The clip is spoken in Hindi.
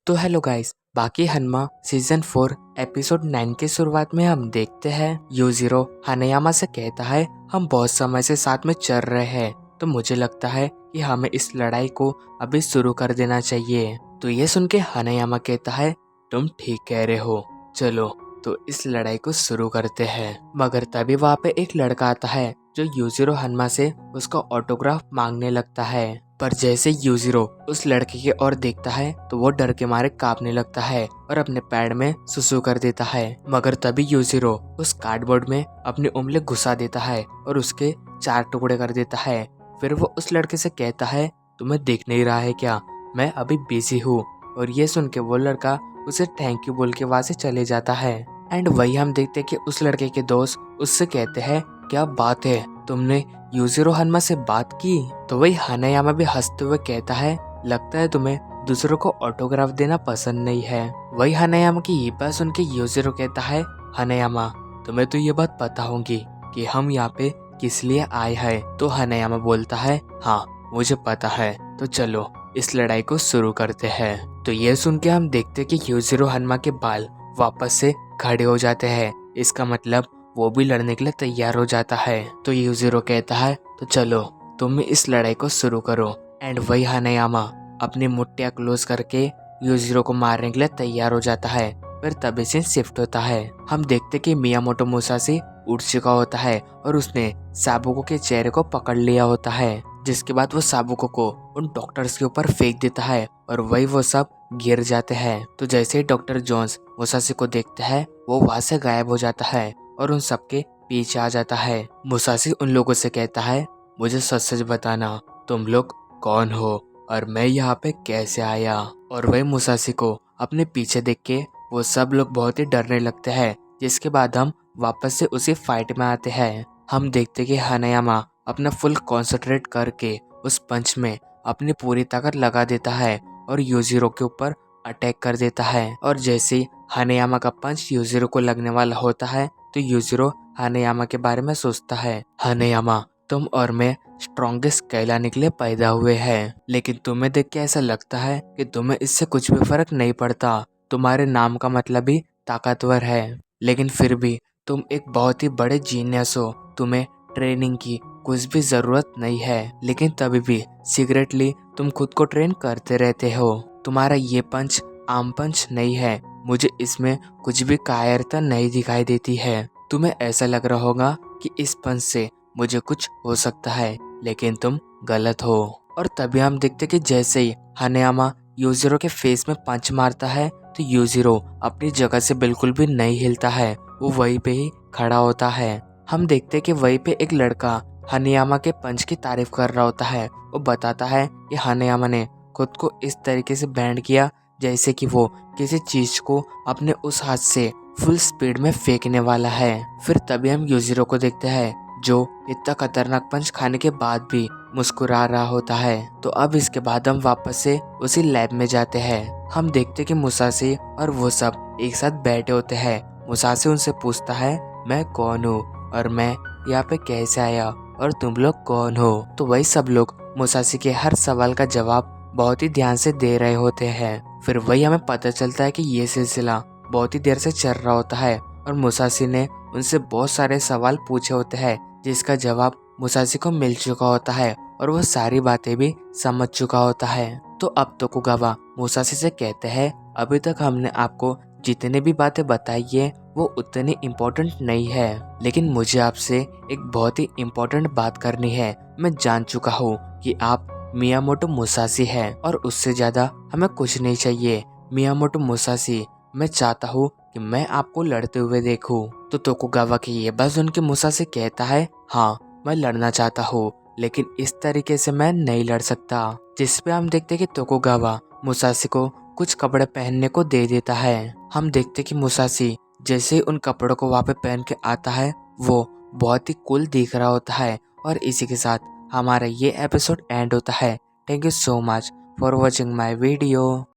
तो हेलो गाइस, बाकी हन्मा सीजन 4 एपिसोड 9 के शुरुआत में हम देखते हैं यूजिरो हानेयामा से कहता है हम बहुत समय से साथ में चल रहे हैं, तो मुझे लगता है कि हमें इस लड़ाई को अभी शुरू कर देना चाहिए। तो ये सुन के हानेयामा कहता है तुम ठीक कह रहे हो, चलो तो इस लड़ाई को शुरू करते हैं। मगर तभी वहाँ पे एक लड़का आता है जो यूजिरो हन्मा से उसका ऑटोग्राफ मांगने लगता है। पर जैसे यूजिरो उस लड़के की ओर देखता है तो वो डर के मारे कांपने लगता है और अपने पैर में सुसु कर देता है। मगर तभी यूजिरो उस कार्डबोर्ड में अपनी उंगली घुसा देता है और उसके 4 टुकड़े कर देता है। फिर वो उस लड़के से कहता है तुम्हें दिख नहीं रहा है क्या, मैं अभी बिजी हूँ। और ये सुन के वो लड़का उसे थैंक यू बोल के वहाँ से चले जाता है। एंड वही हम देखते कि उस लड़के के दोस्त उससे कहते हैं क्या बात है, तुमने यूजिरो हन्मा से बात की? तो वही हानेयामा भी हंसते हुए कहता है लगता है तुम्हें दूसरों को ऑटोग्राफ देना पसंद नहीं है। वही हानेयामा की ये बात सुन के यूजिरो कहता है हानेयामा तुम्हें तो ये बात पता होगी कि हम यहाँ पे किस लिए आए हैं। तो हानेयामा बोलता है हाँ मुझे पता है, तो चलो इस लड़ाई को शुरू करते हैं। तो ये सुन के हम देखते कि यूजिरो हन्मा के बाल वापस से खड़े हो जाते हैं। इसका मतलब वो भी लड़ने के लिए तैयार हो जाता है। तो यूजिरो कहता है तो चलो तुम इस लड़ाई को शुरू करो। एंड वही हानेयामा अपनी मुट्ठियां क्लोज करके यूजिरो को मारने के लिए तैयार हो जाता है। फिर तभी से शिफ्ट होता है। हम देखते कि मियामोटो मुसाशी उठ चुका होता है और उसने साबुको के चेहरे को पकड़ लिया होता है, जिसके बाद वो साबुको को उन डॉक्टर्स के ऊपर फेंक देता है और वही वो सब गिर जाते हैं। तो जैसे ही डॉक्टर जोन्स मुसाशी को देखता है वो वहां से गायब हो जाता है और उन सबके पीछे आ जाता है। मुसाशी उन लोगों से कहता है मुझे सच सच बताना तुम लोग कौन हो और मैं यहाँ पे कैसे आया। और वही मुसाशी को अपने पीछे देख के वो सब लोग बहुत ही डरने लगते हैं। जिसके बाद हम वापस से उसी फाइट में आते हैं। हम देखते कि हानेयामा अपना फुल कॉन्सेंट्रेट करके उस पंच में अपनी पूरी ताकत लगा देता है और यूजिरो के ऊपर अटैक कर देता है। और जैसे ही हानेयामा का पंच यूजिरो को लगने वाला होता है तो यूजिरो हानेयामा के बारे में सोचता है हानेयामा तुम और मैं स्ट्रॉन्गेस्ट कहलाने के लिए पैदा हुए हैं, लेकिन तुम्हें देख के ऐसा लगता है कि तुम्हें इससे कुछ भी फर्क नहीं पड़ता। तुम्हारे नाम का मतलब ही ताकतवर है, लेकिन फिर भी तुम एक बहुत ही बड़े जीनियस हो। तुम्हें ट्रेनिंग की कुछ भी जरूरत नहीं है, लेकिन तभी भी सीक्रेटली तुम खुद को ट्रेन करते रहते हो। तुम्हारा ये पंच आम पंच नहीं है, मुझे इसमें कुछ भी कायरता नहीं दिखाई देती है। तुम्हें ऐसा लग रहा होगा कि इस पंच से मुझे कुछ हो सकता है, लेकिन तुम गलत हो। और तभी हम देखते कि जैसे ही हानेयामा यूजिरो के फेस में पंच मारता है तो यूजिरो अपनी जगह से बिल्कुल भी नहीं हिलता है, वो वहीं पे ही खड़ा होता है। हम देखते कि वहीं पे एक लड़का हानेयामा के पंच की तारीफ कर रहा होता है। वो बताता है कि हानेयामा ने खुद को इस तरीके से बैंड किया जैसे कि वो किसी चीज को अपने उस हाथ से फुल स्पीड में फेंकने वाला है। फिर तभी हम यूजिरो को देखते हैं जो इतना खतरनाक पंच खाने के बाद भी मुस्कुरा रहा होता है। तो अब इसके बाद हम वापस से उसी लैब में जाते हैं। हम देखते कि मुसाशी और वो सब एक साथ बैठे होते हैं। मुसाशी उनसे पूछता है मैं कौन हूँ और मैं यहाँ पे कैसे आया और तुम लोग कौन हो। तो वही सब लोग मुसाशी के हर सवाल का जवाब बहुत ही ध्यान से दे रहे होते हैं। फिर वही हमें पता चलता है कि ये सिलसिला बहुत ही देर से चल रहा होता है और मुसाशी ने उनसे बहुत सारे सवाल पूछे होते हैं, जिसका जवाब मुसाशी को मिल चुका होता है और वो सारी बातें भी समझ चुका होता है। तो अब तोकुगावा मुसाशी से कहते हैं अभी तक हमने आपको जितने भी बातें बताई है वो उतनी इम्पोर्टेंट नहीं है, लेकिन मुझे आपसे एक बहुत ही इम्पोर्टेंट बात करनी है। मैं जान चुका हूँ कि आप मियामोटो मुसाशी हैं और उससे ज्यादा हमें कुछ नहीं चाहिए। मियामोटो मुसाशी, मैं चाहता हूँ कि मैं आपको लड़ते हुए देखूं। तो तोकुगावा की ये बात सुन के मुसाशी कहता है हाँ मैं लड़ना चाहता हूँ, लेकिन इस तरीके से मैं नहीं लड़ सकता। जिस पे हम देखते कि तोकुगावा मुसाशी को कुछ कपड़े पहनने को दे देता है। हम देखते कि मुसाशी जैसे ही उन कपड़ों को वहाँ पे पहन के आता है वो बहुत ही कूल दिख रहा होता है। और इसी के साथ हमारा ये एपिसोड एंड होता है। Thank you so much for watching my video.